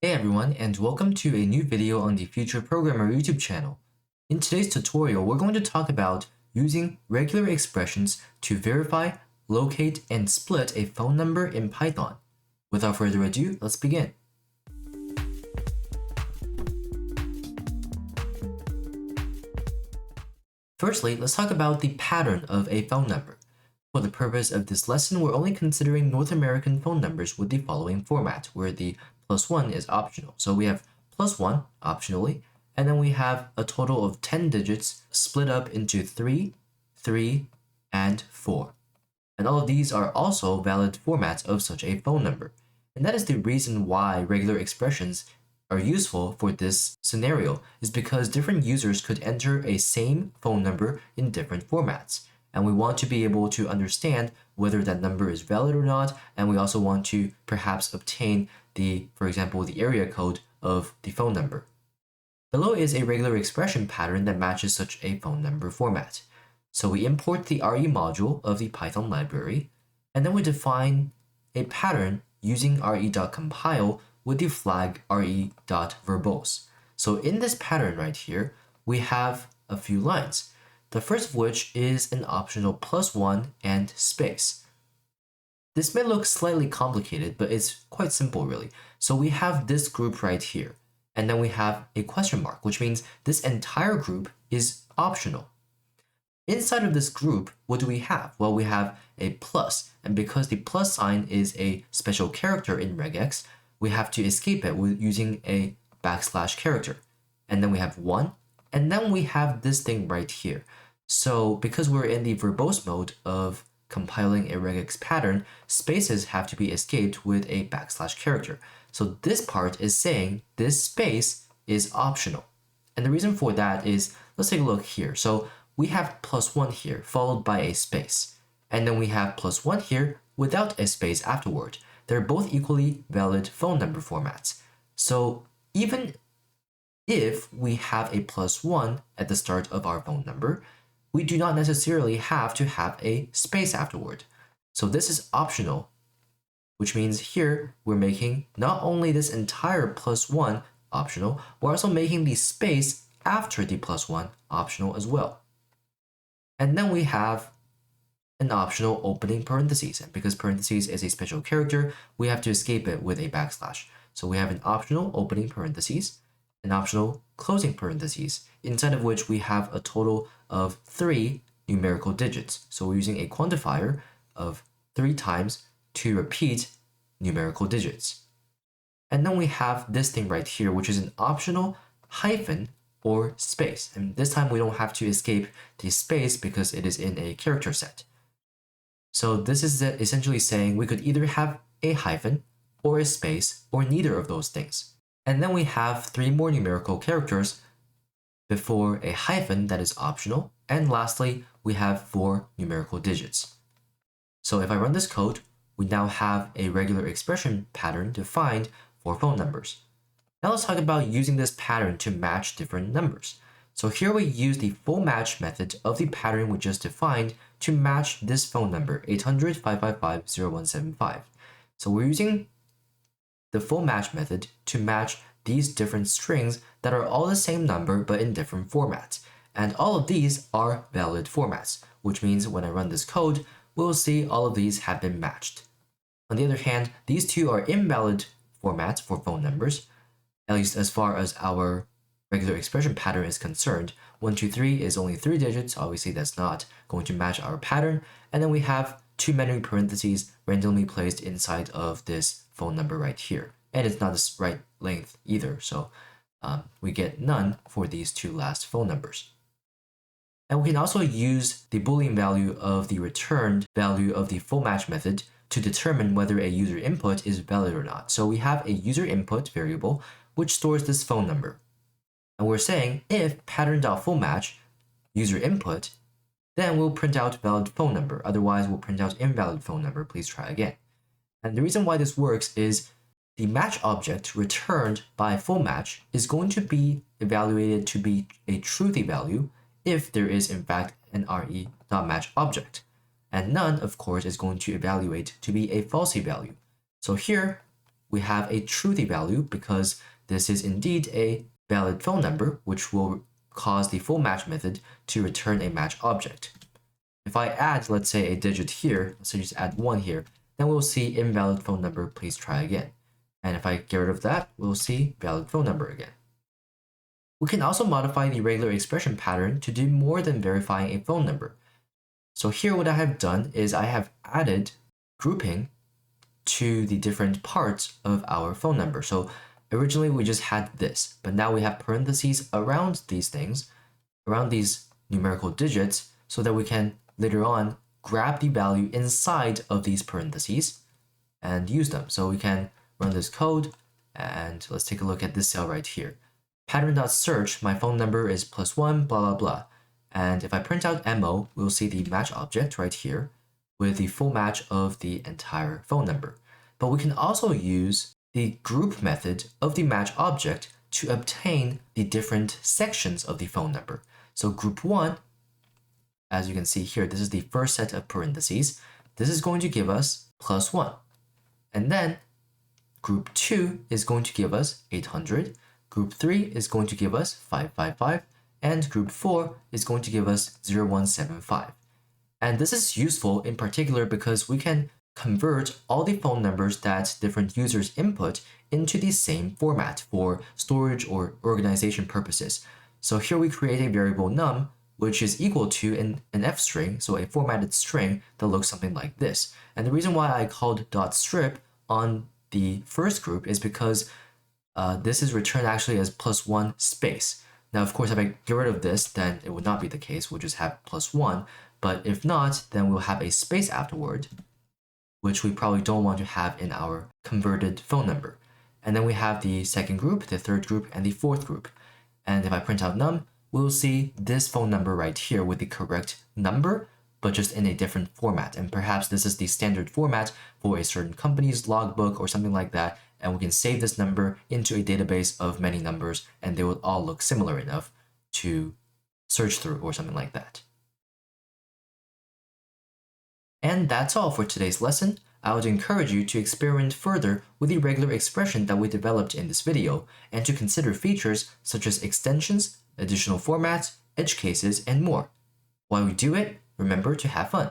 Hey everyone, and welcome to a new video on the Future Programmer YouTube channel. In today's tutorial, we're going to talk about using regular expressions to verify, locate, and split a phone number in Python. Without further ado, let's begin. Firstly, let's talk about the pattern of a phone number. For the purpose of this lesson, we're only considering North American phone numbers with the following format, where the +1 is optional. So we have +1 optionally, and then we have a total of 10 digits split up into 3, 3, and 4. And all of these are also valid formats of such a phone number. And that is the reason why regular expressions are useful for this scenario, is because different users could enter a same phone number in different formats. And we want to be able to understand whether that number is valid or not, and we also want to perhaps obtain for example, the area code of the phone number. Below is a regular expression pattern that matches such a phone number format. So we import the RE module of the Python library, and then we define a pattern using re.compile with the flag re.verbose. So in this pattern right here, we have a few lines. The first of which is an optional +1 and space. This may look slightly complicated, but it's quite simple really. So we have this group right here, and then we have a question mark, which means this entire group is optional. Inside of this group, what do we have? Well, we have a plus, and because the plus sign is a special character in regex, we have to escape it with using a / character. And then we have 1, and then we have this thing right here. So because we're in the verbose mode of compiling a regex pattern, spaces have to be escaped with a / character. So this part is saying this space is optional. And the reason for that is, let's take a look here. So we have +1 here followed by a space. And then we have +1 here without a space afterward. They're both equally valid phone number formats. So even if we have a +1 at the start of our phone number, we do not necessarily have to have a space afterward. So this is optional, which means here we're making not only this entire +1 optional, we're also making the space after the +1 optional as well. And then we have an optional opening parentheses, and because parentheses is a special character, we have to escape it with a /. So we have an optional opening parentheses, an optional closing parentheses, inside of which we have a total of 3 numerical digits. So we're using a quantifier of 3 times to repeat numerical digits. And then we have this thing right here, which is an optional hyphen or space. And this time we don't have to escape the space because it is in a character set. So this is essentially saying we could either have a hyphen or a space or neither of those things. And then we have 3 more numerical characters before a hyphen that is optional. And lastly, we have 4 numerical digits. So if I run this code, we now have a regular expression pattern defined for phone numbers. Now let's talk about using this pattern to match different numbers. So here we use the full match method of the pattern we just defined to match this phone number, 800-555-0175. So we're using the full match method to match these different strings that are all the same number but in different formats. And all of these are valid formats, which means when I run this code, we'll see all of these have been matched. On the other hand, these two are invalid formats for phone numbers, at least as far as our regular expression pattern is concerned. 123 is only 3 digits, obviously that's not going to match our pattern. And then we have 2 memory parentheses randomly placed inside of this phone number right here. And it's not the right length either, so we get none for these 2 last phone numbers. And we can also use the Boolean value of the returned value of the full match method to determine whether a user input is valid or not. So we have a user input variable which stores this phone number. And we're saying if pattern.fullmatch user input, then we'll print out valid phone number. Otherwise, we'll print out invalid phone number. Please try again. And the reason why this works is the match object returned by full match is going to be evaluated to be a truthy value if there is in fact an re.match object. And none, of course, is going to evaluate to be a falsy value. So here we have a truthy value because this is indeed a valid phone number, which will cause the full match method to return a match object. If I add, let's say, a digit here, let's say just add 1 here, then we'll see invalid phone number, please try again. And if I get rid of that, we'll see valid phone number again. We can also modify the regular expression pattern to do more than verifying a phone number. So here what I have done is I have added grouping to the different parts of our phone number. So originally we just had this, but now we have parentheses around these things, around these numerical digits, so that we can later on grab the value inside of these parentheses and use them. So we can run this code, and let's take a look at this cell right here. Pattern.search, my phone number is +1, blah, blah, blah. And if I print out MO, we'll see the match object right here with the full match of the entire phone number. But we can also use the group method of the match object to obtain the different sections of the phone number. So group 1, as you can see here, this is the first set of parentheses. This is going to give us +1. And then group 2 is going to give us 800. Group 3 is going to give us 555. And group 4 is going to give us 0175. And this is useful in particular because we can convert all the phone numbers that different users input into the same format for storage or organization purposes. So here we create a variable num, which is equal to an f string, so a formatted string that looks something like this. And the reason why I called .strip on the first group is because this is returned actually as +1 space. Now, of course, if I get rid of this, then it would not be the case. We'll just have +1. But if not, then we'll have a space afterward, which we probably don't want to have in our converted phone number. And then we have the second group, the third group, and the fourth group. And if I print out num, we'll see this phone number right here with the correct number, but just in a different format. And perhaps this is the standard format for a certain company's logbook or something like that. And we can save this number into a database of many numbers, and they will all look similar enough to search through or something like that. And that's all for today's lesson. I would encourage you to experiment further with the regular expression that we developed in this video, and to consider features such as extensions, additional formats, edge cases, and more. While we do it, remember to have fun.